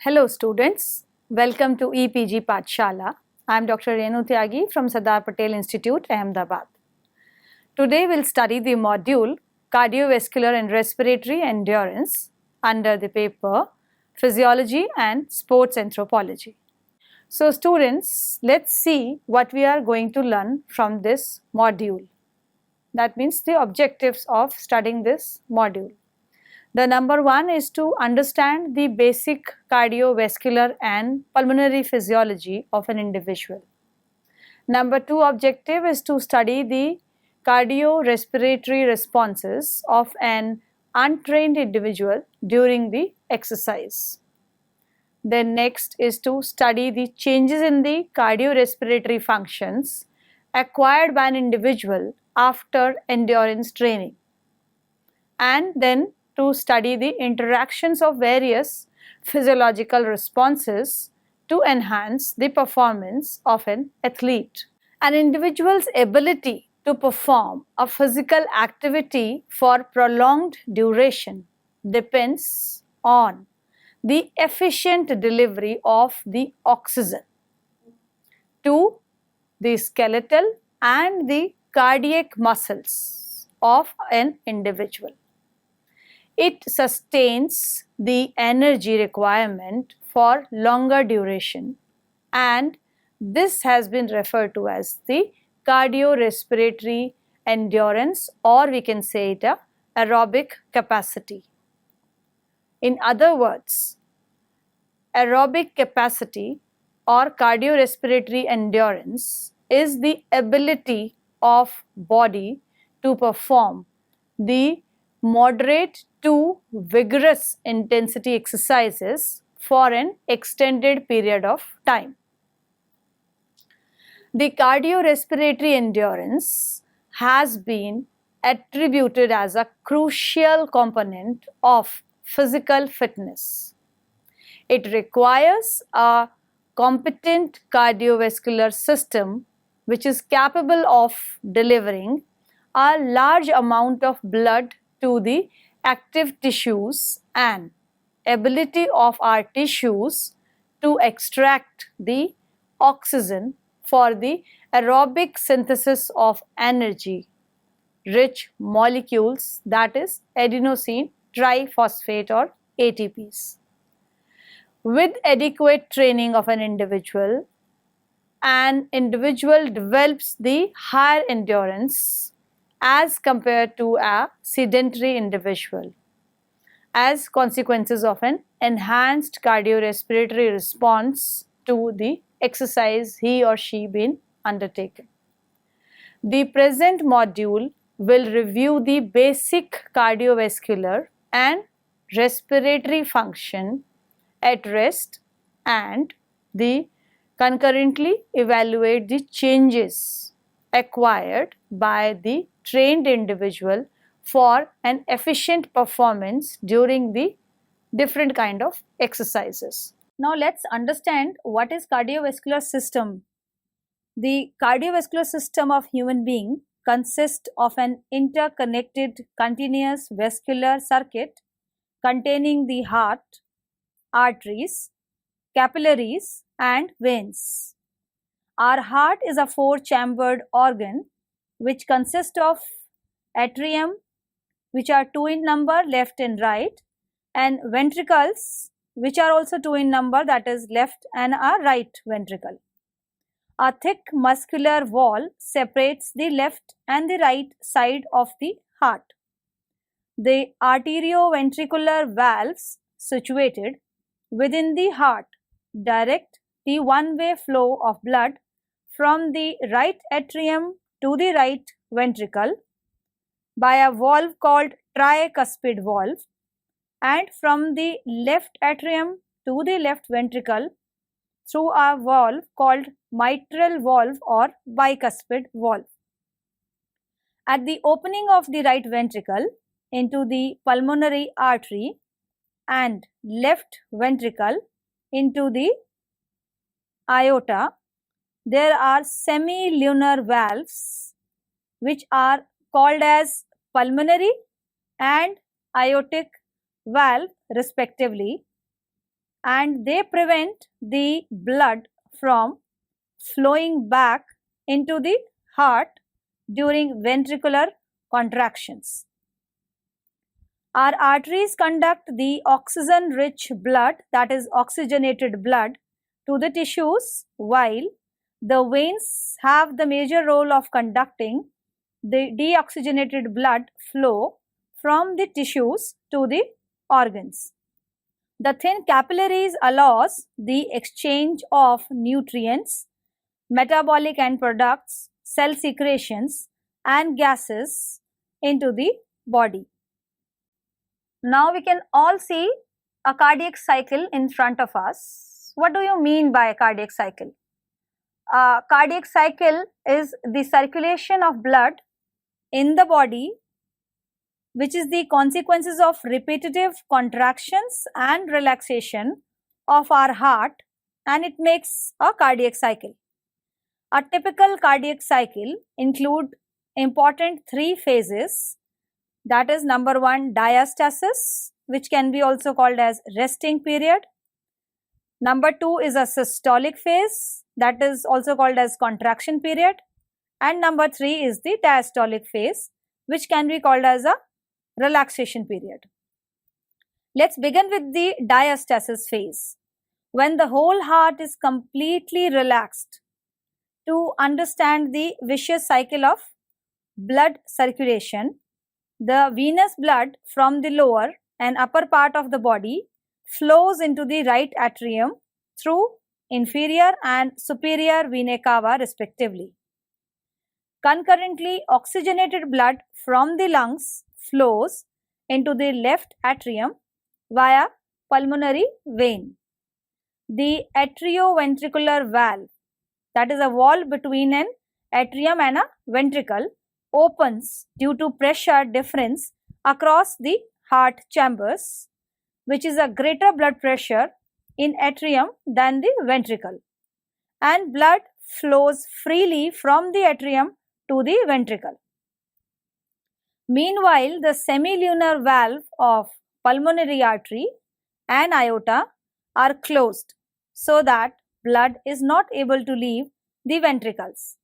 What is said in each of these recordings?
Hello students, welcome to EPG Pathshala. I am Dr. Renu Tyagi from Sardar Patel Institute, Ahmedabad. Today we'll study the module Cardiovascular and Respiratory Endurance under the paper Physiology and Sports Anthropology. So students, let's see what we are going to learn from this module. That means the objectives of studying this module. The number one is to understand the basic cardiovascular and pulmonary physiology of an individual. Number two objective is to study the cardiorespiratory responses of an untrained individual during the exercise. Then next is to study the changes in the cardiorespiratory functions acquired by an individual after endurance training. And then to study the interactions of various physiological responses to enhance the performance of an athlete. An individual's ability to perform a physical activity for prolonged duration depends on the efficient delivery of the oxygen to the skeletal and the cardiac muscles of an individual. It sustains the energy requirement for longer duration, and this has been referred to as the cardiorespiratory endurance, or we can say it a aerobic capacity. In other words, aerobic capacity or cardiorespiratory endurance is the ability of body to perform the moderate to vigorous intensity exercises for an extended period of time. The cardiorespiratory endurance has been attributed as a crucial component of physical fitness. It requires a competent cardiovascular system which is capable of delivering a large amount of blood to the active tissues and ability of our tissues to extract the oxygen for the aerobic synthesis of energy rich molecules, that is adenosine triphosphate or ATPs. With adequate training of an individual develops the higher endurance as compared to a sedentary individual as consequences of an enhanced cardiorespiratory response to the exercise he or she been undertaken. The present module will review the basic cardiovascular and respiratory function at rest and the concurrently evaluate the changes acquired by the trained individual for an efficient performance during the different kind of exercises. Now let's understand what is cardiovascular system. The cardiovascular system of human being consists of an interconnected continuous vascular circuit containing the heart, arteries, capillaries and veins. Our heart is a four-chambered organ which consists of atrium, which are two in number, left and right, and ventricles, which are also two in number, that is left and a right ventricle. A thick muscular wall separates the left and the right side of the heart. The arterioventricular valves situated within the heart direct the one-way flow of blood from the right atrium to the right ventricle by a valve called tricuspid valve, and from the left atrium to the left ventricle through a valve called mitral valve or bicuspid valve. At the opening of the right ventricle into the pulmonary artery and left ventricle into the aorta, there are semilunar valves which are called as pulmonary and aortic valve respectively, and they prevent the blood from flowing back into the heart during ventricular contractions. Our arteries conduct the oxygen rich blood, that is oxygenated blood, to the tissues, while the veins have the major role of conducting the deoxygenated blood flow from the tissues to the organs. The thin capillaries allows the exchange of nutrients, metabolic end products, cell secretions and gases into the body. Now we can all see a cardiac cycle in front of us. What do you mean by a cardiac cycle? A cardiac cycle is the circulation of blood in the body, which is the consequences of repetitive contractions and relaxation of our heart, and it makes a cardiac cycle. A typical cardiac cycle include important three phases, that is number one, diastasis, which can be also called as resting period. Number two is a systolic phase, that is also called as contraction period. And number three is the diastolic phase, which can be called as a relaxation period. Let's begin with the diastasis phase, when the whole heart is completely relaxed. To understand the vicious cycle of blood circulation, the venous blood from the lower and upper part of the body flows into the right atrium through inferior and superior vena cava respectively. Concurrently, oxygenated blood from the lungs flows into the left atrium via pulmonary vein. The atrioventricular valve, that is a wall between an atrium and a ventricle, opens due to pressure difference across the heart chambers, which is a greater blood pressure in atrium than the ventricle, and blood flows freely from the atrium to the ventricle. Meanwhile, the semilunar valve of pulmonary artery and aorta are closed so that blood is not able to leave the ventricles.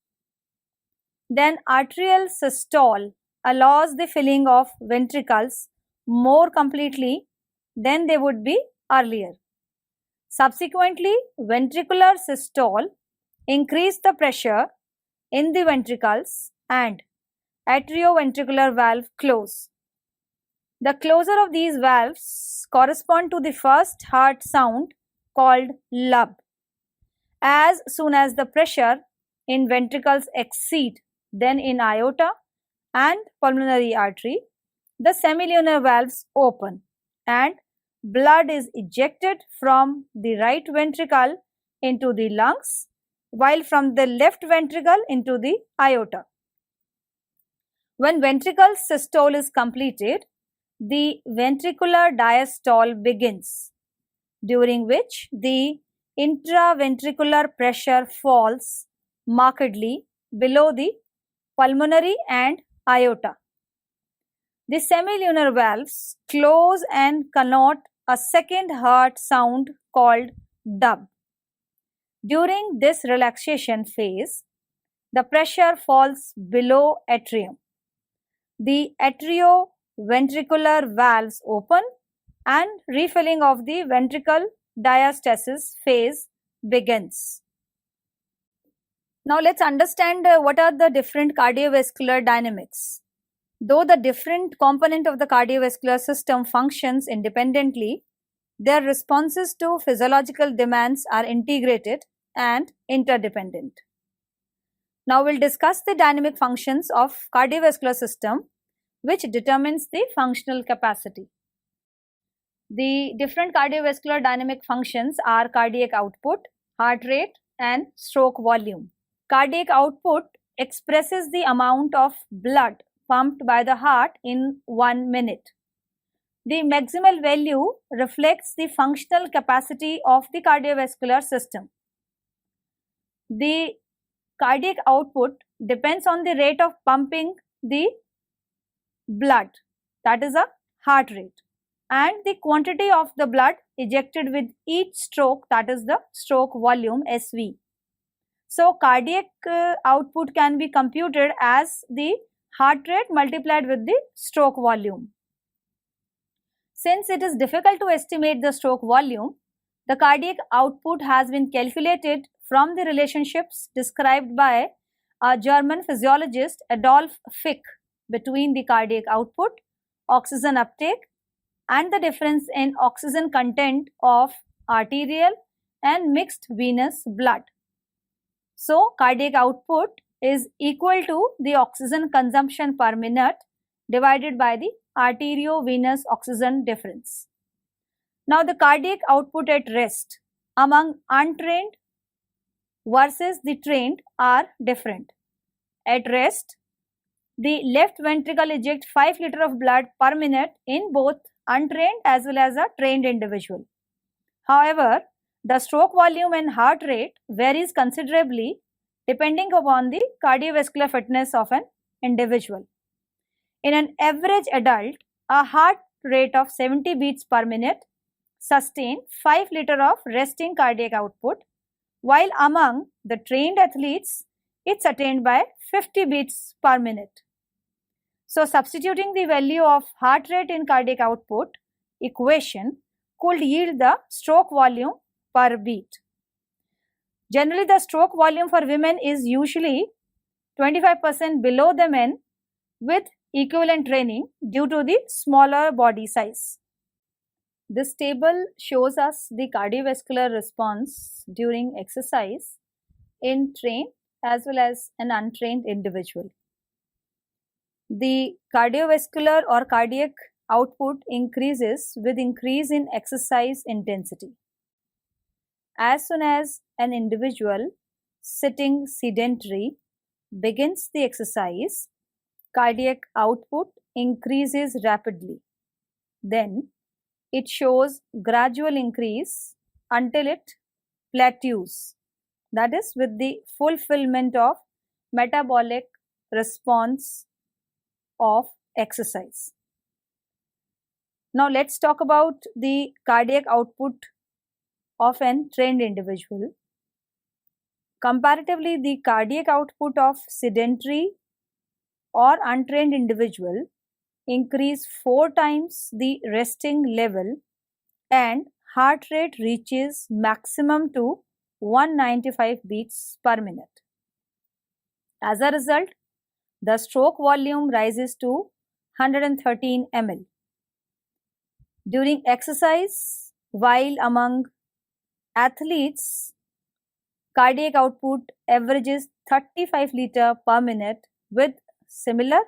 Then arterial systole allows the filling of ventricles more completely than they would be earlier. Subsequently, ventricular systole increase the pressure in the ventricles and atrioventricular valve close. The closure of these valves correspond to the first heart sound called lub. As soon as the pressure in ventricles exceed than in aorta and pulmonary artery, the semilunar valves open and blood is ejected from the right ventricle into the lungs, while from the left ventricle into the aorta. When ventricle systole is completed, the ventricular diastole begins, during which the intraventricular pressure falls markedly below the pulmonary and aorta. The semilunar valves close and connote a second heart sound called dub. During this relaxation phase, the pressure falls below atrium. The atrioventricular valves open and refilling of the ventricle diastasis phase begins. Now let's understand what are the different cardiovascular dynamics. Though the different component of the cardiovascular system functions independently, their responses to physiological demands are integrated and interdependent. Now we'll discuss the dynamic functions of cardiovascular system, which determines the functional capacity. The different cardiovascular dynamic functions are cardiac output, heart rate, and stroke volume. Cardiac output expresses the amount of blood pumped by the heart in 1 minute. The maximal value reflects the functional capacity of the cardiovascular system. The cardiac output depends on the rate of pumping the blood, that is a heart rate, and the quantity of the blood ejected with each stroke, that is the stroke volume SV. So cardiac output can be computed as the heart rate multiplied with the stroke volume. Since it is difficult to estimate the stroke volume, the cardiac output has been calculated from the relationships described by a German physiologist Adolf Fick between the cardiac output, oxygen uptake, and the difference in oxygen content of arterial and mixed venous blood. So, cardiac output is equal to the oxygen consumption per minute divided by the arteriovenous oxygen difference. Now, the cardiac output at rest among untrained versus the trained are different. At rest, the left ventricle ejects 5 liters of blood per minute in both untrained as well as a trained individual. However, the stroke volume and heart rate varies considerably depending upon the cardiovascular fitness of an individual. In an average adult, a heart rate of 70 beats per minute sustains 5 liters of resting cardiac output, while among the trained athletes, it's attained by 50 beats per minute. So, substituting the value of heart rate in cardiac output equation could yield the stroke volume per beat. Generally, the stroke volume for women is usually 25% below the men with equivalent training due to the smaller body size. This table shows us the cardiovascular response during exercise in trained as well as an untrained individual. The cardiovascular or cardiac output increases with increase in exercise intensity. As soon as an individual sitting sedentary begins the exercise, cardiac output increases rapidly. Then it shows gradual increase until it plateaus, that is with the fulfillment of metabolic response of exercise. Now let's talk about the cardiac output of an trained individual. Comparatively, the cardiac output of sedentary or untrained individual increase 4 times the resting level and heart rate reaches maximum to 195 beats per minute. As a result, the stroke volume rises to 113 ml. During exercise, while among athletes, cardiac output averages 35 liters per minute with similar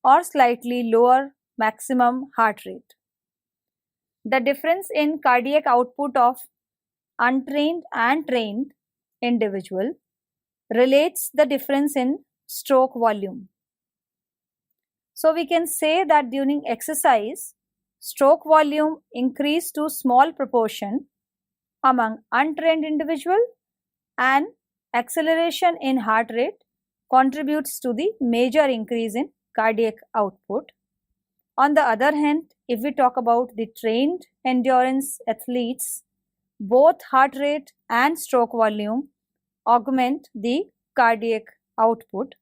or slightly lower maximum heart rate. The difference in cardiac output of untrained and trained individual relates the difference in stroke volume. So we can say that during exercise, stroke volume increased to small proportion among untrained individual and acceleration in heart rate contributes to the major increase in cardiac output. On the other hand, if we talk about the trained endurance athletes, both heart rate and stroke volume augment the cardiac output,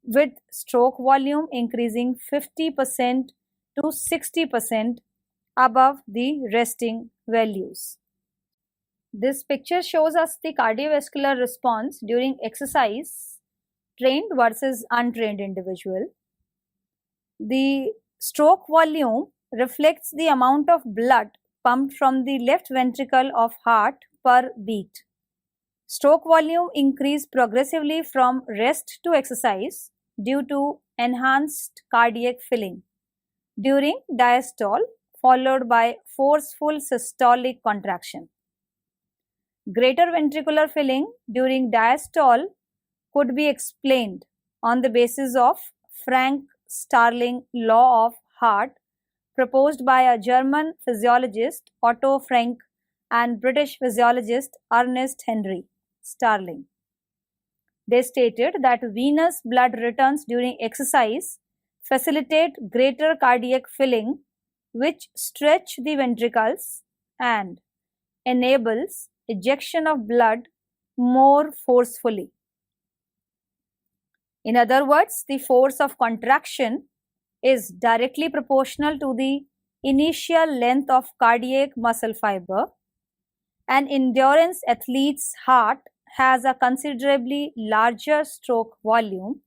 with stroke volume increasing 50% to 60% above the resting values. This picture shows us the cardiovascular response during exercise, trained versus untrained individual. The stroke volume reflects the amount of blood pumped from the left ventricle of heart per beat. Stroke volume increased progressively from rest to exercise due to enhanced cardiac filling during diastole followed by forceful systolic contraction. Greater ventricular filling during diastole could be explained on the basis of Frank-Starling law of heart proposed by a German physiologist Otto Frank and British physiologist Ernest Henry Starling. They stated that venous blood returns during exercise facilitate greater cardiac filling which stretch the ventricles and enables ejection of blood more forcefully. In other words, the force of contraction is directly proportional to the initial length of cardiac muscle fiber. An endurance athlete's heart has a considerably larger stroke volume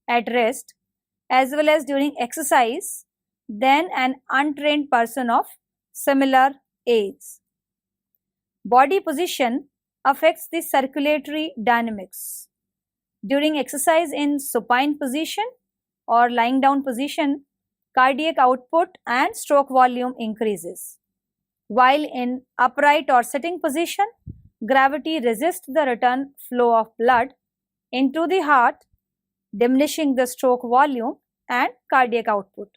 at rest as well as during exercise than an untrained person of similar age. Body position affects the circulatory dynamics. During exercise in supine position or lying down position, cardiac output and stroke volume increases. While in upright or sitting position, gravity resists the return flow of blood into the heart, diminishing the stroke volume and cardiac output.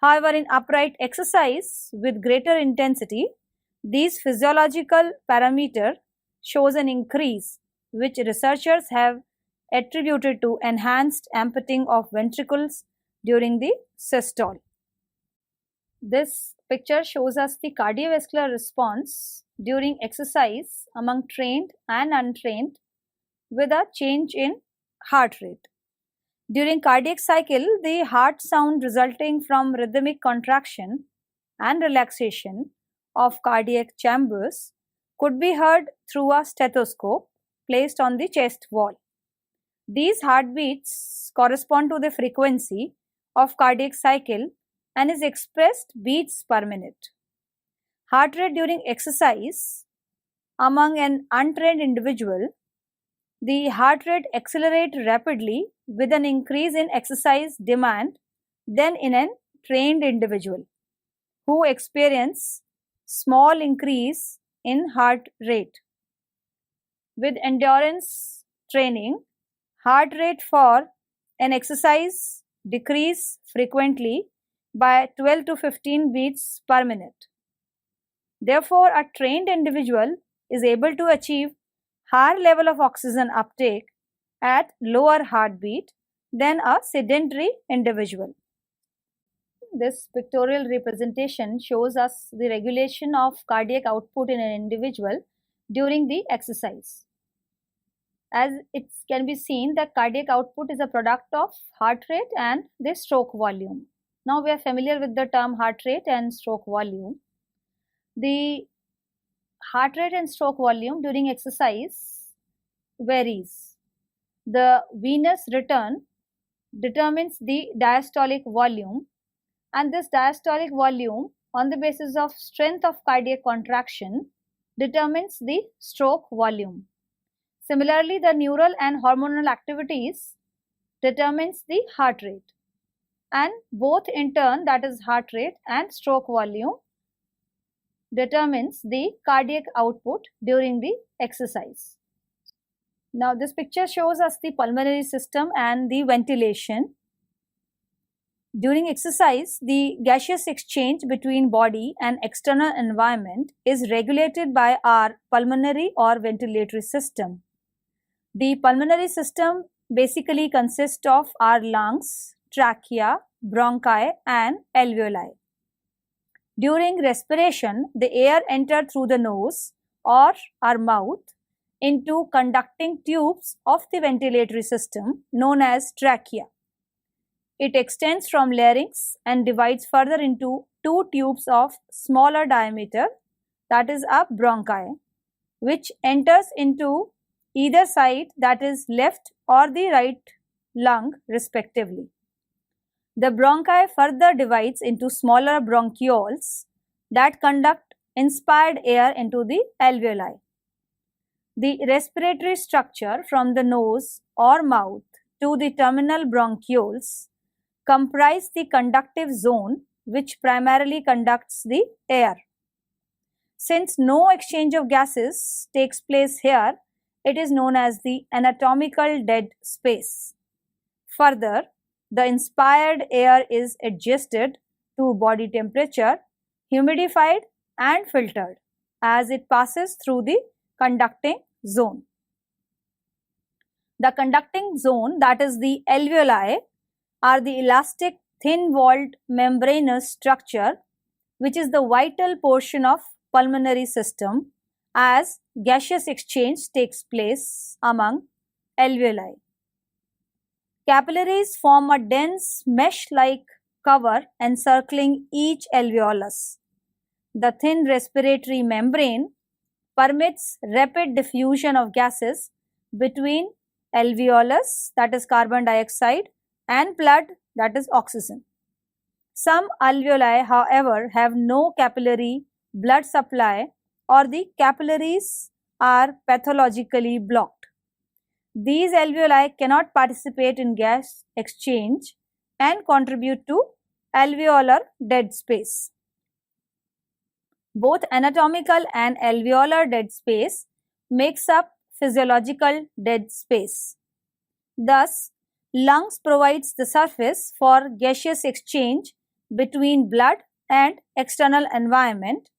However, in upright exercise with greater intensity, these physiological parameter shows an increase, which researchers have attributed to enhanced emptying of ventricles during the systole. This picture shows us the cardiovascular response during exercise among trained and untrained with a change in heart rate. During cardiac cycle, the heart sound resulting from rhythmic contraction and relaxation of cardiac chambers could be heard through a stethoscope placed on the chest wall. These heartbeats correspond to the frequency of cardiac cycle and is expressed beats per minute. Heart rate during exercise among an untrained individual, the heart rate accelerates rapidly with an increase in exercise demand than in a trained individual who experience small increase in heart rate. With endurance training, heart rate for an exercise decrease frequently by 12 to 15 beats per minute. Therefore, a trained individual is able to achieve higher level of oxygen uptake at lower heartbeat than a sedentary individual. This pictorial representation shows us the regulation of cardiac output in an individual during the exercise. As it can be seen that cardiac output is a product of heart rate and the stroke volume. Now we are familiar with the term heart rate and stroke volume. The heart rate and stroke volume during exercise varies. The venous return determines the diastolic volume, and this diastolic volume on the basis of strength of cardiac contraction determines the stroke volume. Similarly, the neural and hormonal activities determines the heart rate, and both in turn, that is heart rate and stroke volume, determines the cardiac output during the exercise. Now this picture shows us the pulmonary system and the ventilation. During exercise, the gaseous exchange between body and external environment is regulated by our pulmonary or ventilatory system. The pulmonary system basically consists of our lungs, trachea, bronchi and alveoli. During respiration, the air enters through the nose or our mouth into conducting tubes of the ventilatory system known as trachea. It extends from larynx and divides further into two tubes of smaller diameter, that is a bronchi, which enters into either side, that is left or the right lung respectively. The bronchi further divides into smaller bronchioles that conduct inspired air into the alveoli. The respiratory structure from the nose or mouth to the terminal bronchioles comprise the conductive zone, which primarily conducts the air. Since no exchange of gases takes place here, it is known as the anatomical dead space. Further, the inspired air is adjusted to body temperature, humidified and filtered as it passes through the conducting zone. The conducting zone, that is the alveoli, are the elastic thin-walled membranous structure which is the vital portion of pulmonary system as gaseous exchange takes place among alveoli. Capillaries form a dense mesh-like cover encircling each alveolus. The thin respiratory membrane permits rapid diffusion of gases between alveolus, that is carbon dioxide, and blood, that is oxygen. Some alveoli, however, have no capillary blood supply or the capillaries are pathologically blocked. These alveoli cannot participate in gas exchange and contribute to alveolar dead space. Both anatomical and alveolar dead space makes up physiological dead space. Thus, lungs provides the surface for gaseous exchange between blood and external environment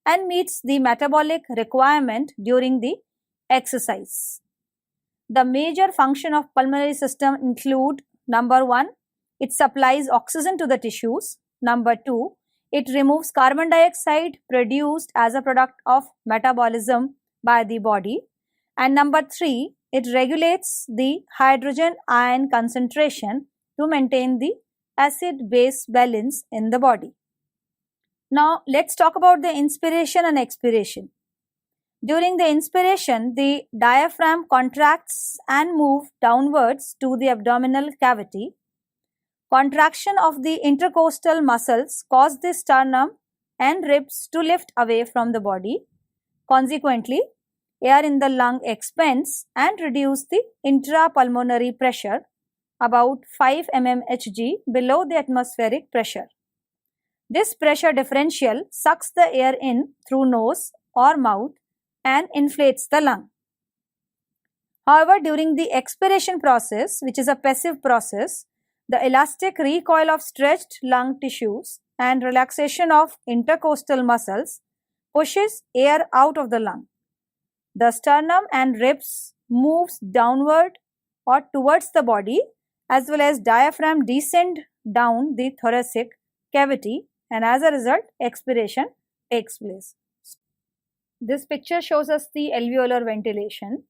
and meets the metabolic requirement during the exercise. The major function of pulmonary system include: number 1, it supplies oxygen to the tissues; number 2, it removes carbon dioxide produced as a product of metabolism by the body; and number 3, it regulates the hydrogen ion concentration to maintain the acid-base balance in the body. Now, let's talk about the inspiration and expiration. During the inspiration, the diaphragm contracts and moves downwards to the abdominal cavity. Contraction of the intercostal muscles cause the sternum and ribs to lift away from the body. Consequently, air in the lung expands and reduces the intrapulmonary pressure about 5 mmHg below the atmospheric pressure. This pressure differential sucks the air in through nose or mouth and inflates the lung. However, during the expiration process, which is a passive process, the elastic recoil of stretched lung tissues and relaxation of intercostal muscles pushes air out of the lung. The sternum and ribs moves downward or towards the body, as well as diaphragm descend down the thoracic cavity, and as a result expiration takes place. This picture shows us the alveolar ventilation.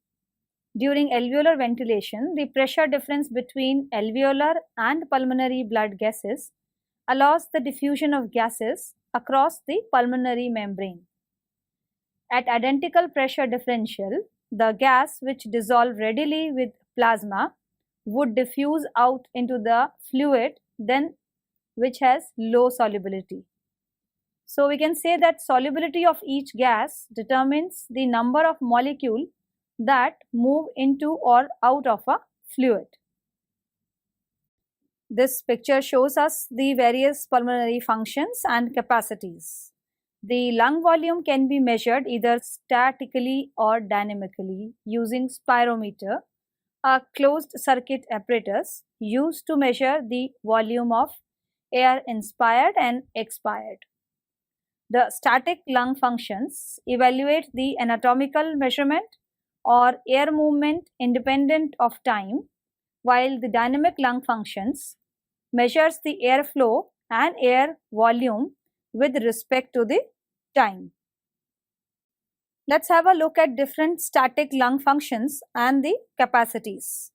During alveolar ventilation, the pressure difference between alveolar and pulmonary blood gases allows the diffusion of gases across the pulmonary membrane. At identical pressure differential, the gas which dissolve readily with plasma would diffuse out into the fluid then which has low solubility. So we can say that solubility of each gas determines the number of molecules that move into or out of a fluid. This picture shows us the various pulmonary functions and capacities. The lung volume can be measured either statically or dynamically using spirometer, a closed circuit apparatus used to measure the volume of air inspired and expired. The static lung functions evaluate the anatomical measurement or air movement independent of time, while the dynamic lung functions measures the airflow and air volume with respect to the time. Let's have a look at different static lung functions and the capacities.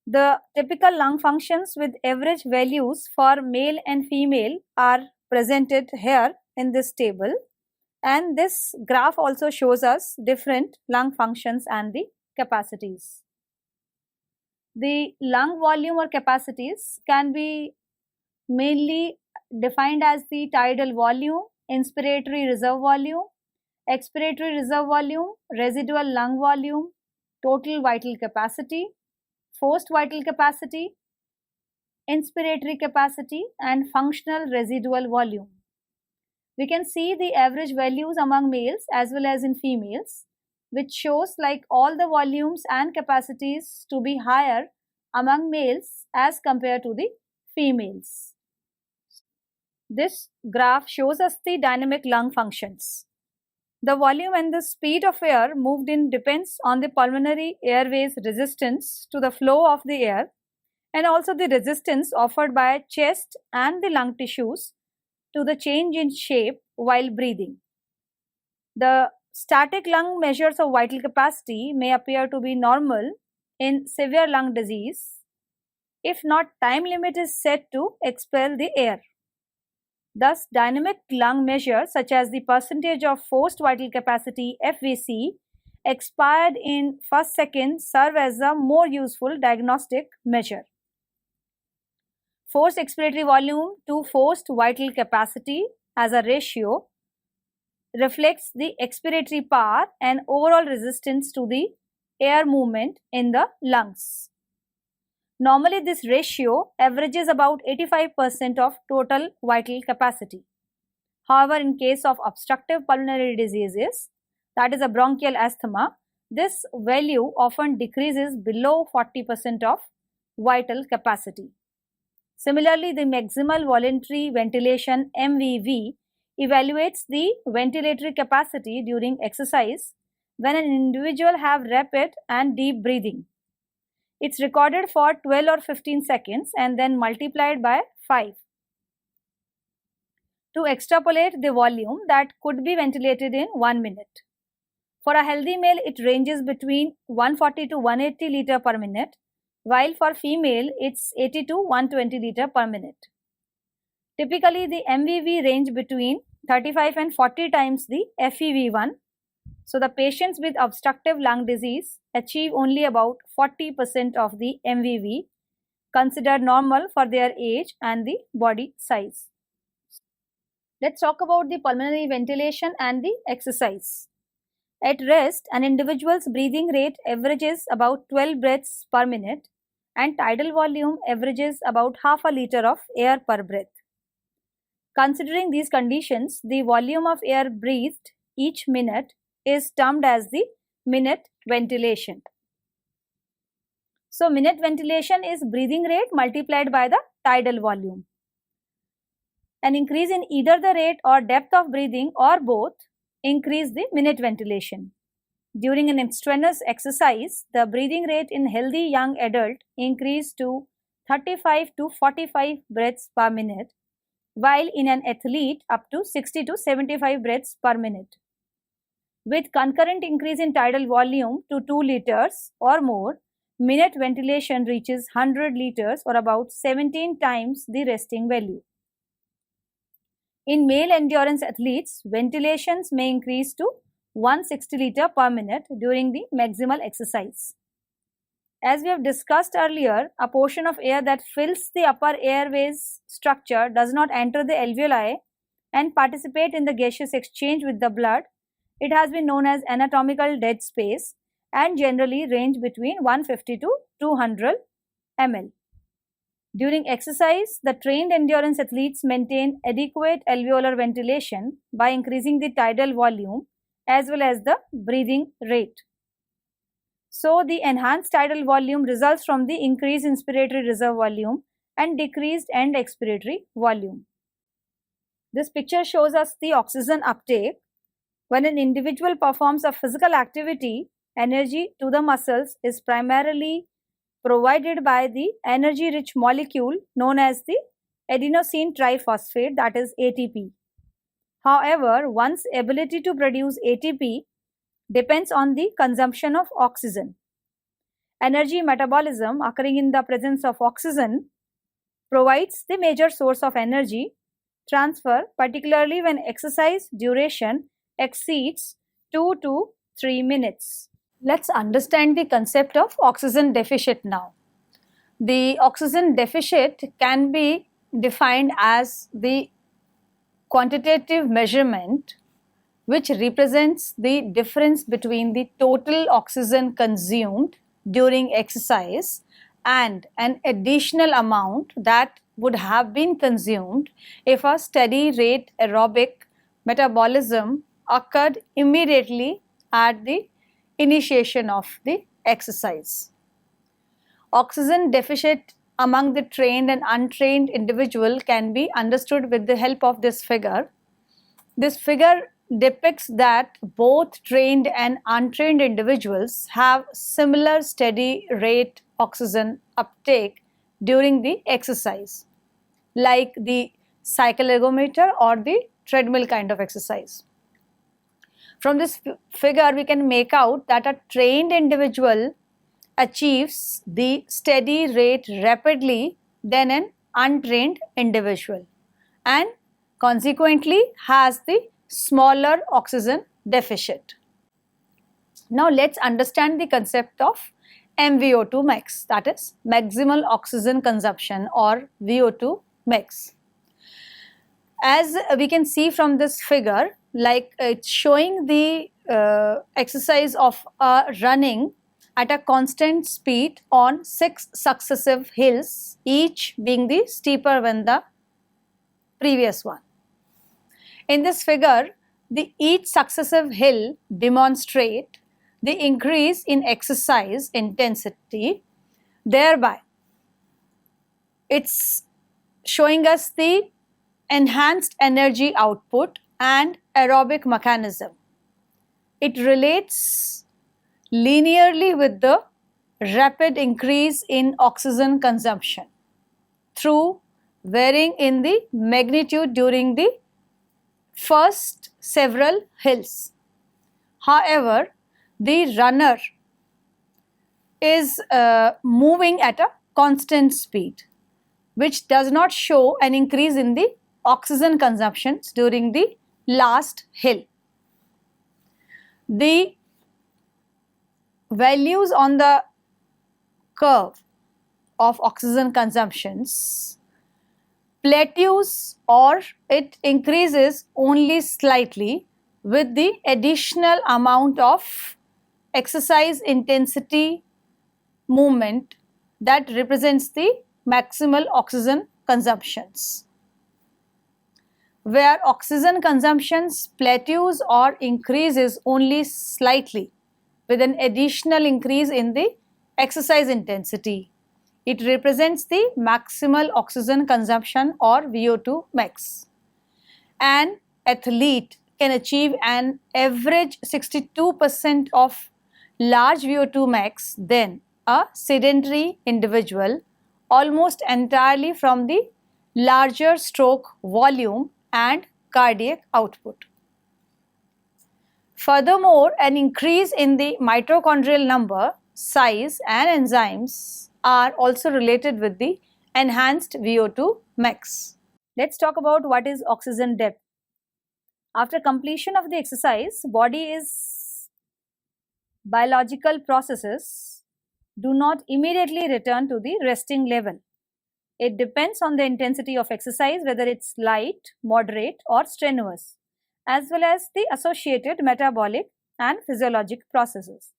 The typical lung functions with average values for male and female are presented here in this table, and this graph also shows us different lung functions and the capacities. The lung volume or capacities can be mainly defined as the tidal volume, inspiratory reserve volume, expiratory reserve volume, residual lung volume, total vital capacity, forced vital capacity, inspiratory capacity, and functional residual volume. We can see the average values among males as well as in females, which shows like all the volumes and capacities to be higher among males as compared to the females. This graph shows us the dynamic lung functions. The volume and the speed of air moved in depends on the pulmonary airways resistance to the flow of the air and also the resistance offered by chest and the lung tissues to the change in shape while breathing. The static lung measures of vital capacity may appear to be normal in severe lung disease if not time limit is set to expel the air. Thus, dynamic lung measures such as the percentage of forced vital capacity FVC expired in first second serve as a more useful diagnostic measure. Forced expiratory volume to forced vital capacity as a ratio reflects the expiratory power and overall resistance to the air movement in the lungs. Normally, this ratio averages about 85% of total vital capacity. However, in case of obstructive pulmonary diseases, that is a bronchial asthma, this value often decreases below 40% of vital capacity. Similarly, the maximal voluntary ventilation MVV evaluates the ventilatory capacity during exercise when an individual have rapid and deep breathing. It's recorded for 12 or 15 seconds and then multiplied by 5 to extrapolate the volume that could be ventilated in 1 minute. For a healthy male, it ranges between 140 to 180 liter per minute, while for female, it's 80 to 120 liter per minute. Typically, the MVV range between 35 and 40 times the FEV1. So, the patients with obstructive lung disease achieve only about 40% of the MVV, considered normal for their age and the body size. Let's talk about the pulmonary ventilation and the exercise. At rest, an individual's breathing rate averages about 12 breaths per minute and tidal volume averages about half a liter of air per breath. Considering these conditions, the volume of air breathed each minute is termed as the minute ventilation. So, minute ventilation is breathing rate multiplied by the tidal volume. An increase in either the rate or depth of breathing or both increase the minute ventilation. During an strenuous exercise, the breathing rate in healthy young adult increased to 35 to 45 breaths per minute, while in an athlete up to 60 to 75 breaths per minute. With concurrent increase in tidal volume to 2 liters or more, minute ventilation reaches 100 liters or about 17 times the resting value. In male endurance athletes, ventilations may increase to 160 liter per minute during the maximal exercise. As we have discussed earlier, a portion of air that fills the upper airways structure does not enter the alveoli and participate in the gaseous exchange with the blood. It has been known as anatomical dead space and generally range between 150 to 200 ml. During exercise, the trained endurance athletes maintain adequate alveolar ventilation by increasing the tidal volume as well as the breathing rate. So, the enhanced tidal volume results from the increased inspiratory reserve volume and decreased end expiratory volume. This picture shows us the oxygen uptake. When an individual performs a physical activity, energy to the muscles is primarily provided by the energy-rich molecule known as the adenosine triphosphate, that is ATP. However, one's ability to produce ATP depends on the consumption of oxygen. Energy metabolism occurring in the presence of oxygen provides the major source of energy transfer, particularly when exercise duration exceeds 2 to 3 minutes. Let's understand the concept of oxygen deficit now. The oxygen deficit can be defined as the quantitative measurement which represents the difference between the total oxygen consumed during exercise and an additional amount that would have been consumed if a steady rate aerobic metabolism occurred immediately at the initiation of the exercise. Oxygen deficit among the trained and untrained individual can be understood with the help of this figure. This figure depicts that both trained and untrained individuals have similar steady rate oxygen uptake during the exercise. Like the cycle ergometer or the treadmill kind of exercise. From this figure, we can make out that a trained individual achieves the steady rate rapidly than an untrained individual, and consequently has the smaller oxygen deficit. Now let's understand the concept of MVO2 max, that is maximal oxygen consumption or VO2 max. As we can see from this figure, like it's showing the exercise of running at a constant speed on 6 successive hills, each being the steeper than the previous one. In this figure, each successive hill demonstrate the increase in exercise intensity, thereby it's showing us the enhanced energy output and aerobic mechanism. It relates linearly with the rapid increase in oxygen consumption through varying in the magnitude during the first several hills. However, the runner is moving at a constant speed, which does not show an increase in the oxygen consumptions during the last hill. The values on the curve of oxygen consumptions plateaus or it increases only slightly with the additional amount of exercise intensity movement that represents the maximal oxygen consumptions. Where oxygen consumptions plateaus or increases only slightly with an additional increase in the exercise intensity, it represents the maximal oxygen consumption or VO2 max. An athlete can achieve an average 62% of large VO2 max than a sedentary individual, almost entirely from the larger stroke volume and cardiac output. Furthermore, an increase in the mitochondrial number, size and enzymes are also related with the enhanced VO2 max. Let's talk about what is oxygen depth. After completion of the exercise, biological processes do not immediately return to the resting level. It depends on the intensity of exercise, whether it's light, moderate or strenuous, as well as the associated metabolic and physiologic processes.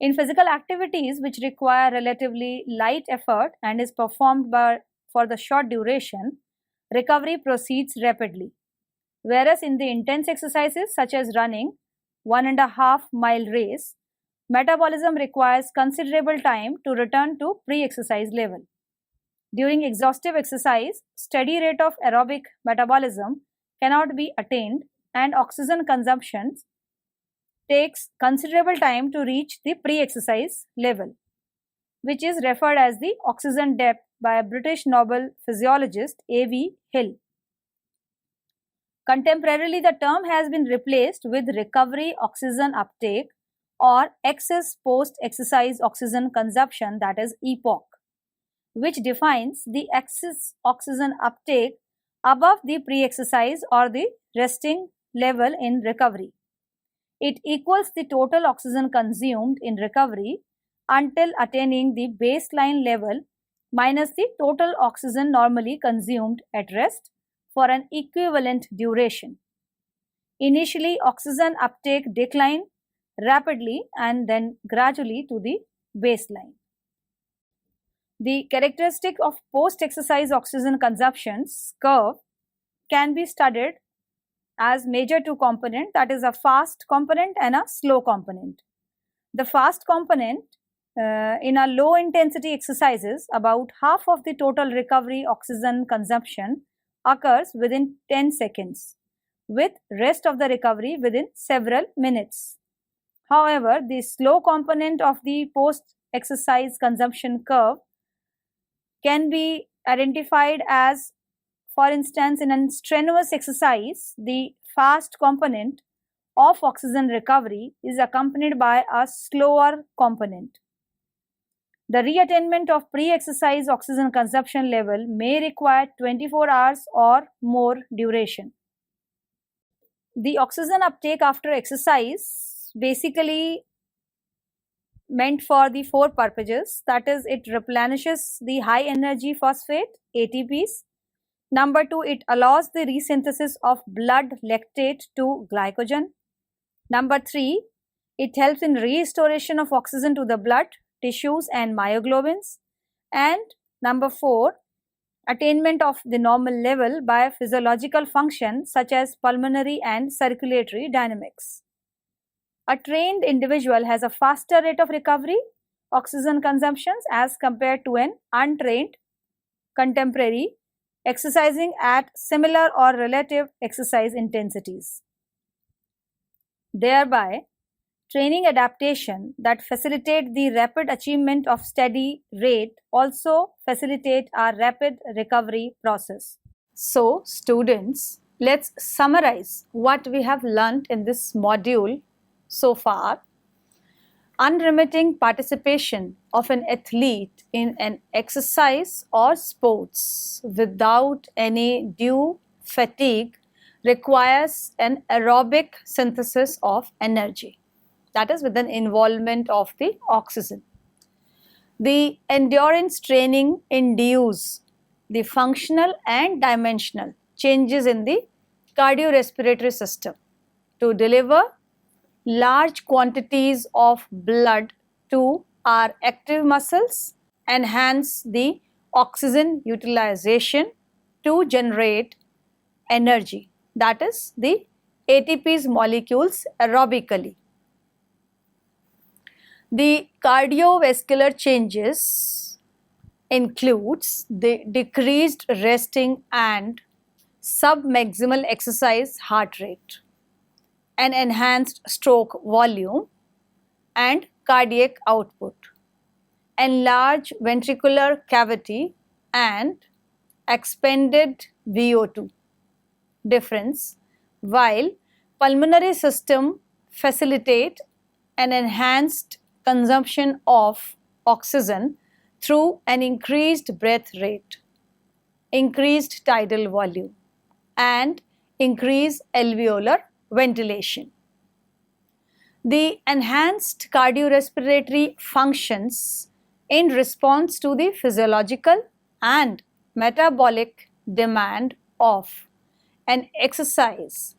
In physical activities which require relatively light effort and is performed for the short duration, recovery proceeds rapidly. Whereas in the intense exercises such as running, 1.5 mile race, metabolism requires considerable time to return to pre-exercise level. During exhaustive exercise, steady rate of aerobic metabolism cannot be attained and oxygen consumption takes considerable time to reach the pre-exercise level, which is referred as the oxygen depth by a British Nobel physiologist A.V. Hill. Contemporarily, the term has been replaced with recovery oxygen uptake or excess post-exercise oxygen consumption, that is EPOC, which defines the excess oxygen uptake above the pre-exercise or the resting level in recovery. It equals the total oxygen consumed in recovery until attaining the baseline level minus the total oxygen normally consumed at rest for an equivalent duration. Initially, oxygen uptake declined rapidly and then gradually to the baseline. The characteristic of post-exercise oxygen consumptions curve can be studied as major two component, that is a fast component and a slow component. The fast component in a low intensity exercises, about half of the total recovery oxygen consumption occurs within 10 seconds, with rest of the recovery within several minutes. However, the slow component of the post-exercise consumption curve can be identified as For instance, in a strenuous exercise, the fast component of oxygen recovery is accompanied by a slower component. The reattainment of pre-exercise oxygen consumption level may require 24 hours or more duration. The oxygen uptake after exercise basically meant for the four purposes, that is, it replenishes the high energy phosphate ATPs. Number two, it allows the resynthesis of blood lactate to glycogen. Number three, it helps in restoration of oxygen to the blood, tissues and myoglobins. And number four, attainment of the normal level by physiological functions such as pulmonary and circulatory dynamics. A trained individual has a faster rate of recovery oxygen consumptions as compared to an untrained contemporary exercising at similar or relative exercise intensities. Thereby, training adaptation that facilitate the rapid achievement of steady rate also facilitate our rapid recovery process. So, students, let's summarize what we have learnt in this module so far. Unremitting participation of an athlete in an exercise or sports without any due fatigue requires an aerobic synthesis of energy, that is, with an involvement of the oxygen. The endurance training induces the functional and dimensional changes in the cardiorespiratory system to deliver large quantities of blood to our active muscles, enhance the oxygen utilization to generate energy, that is, the ATP's molecules aerobically. The cardiovascular changes includes the decreased resting and submaximal exercise heart rate, an enhanced stroke volume and cardiac output, enlarged ventricular cavity and expanded VO2 difference, while pulmonary system facilitate an enhanced consumption of oxygen through an increased breath rate, increased tidal volume and increased alveolar ventilation. The enhanced cardiorespiratory functions in response to the physiological and metabolic demand of an exercise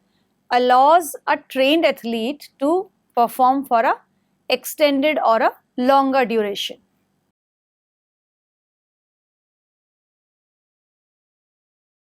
allows a trained athlete to perform for a extended or a longer duration.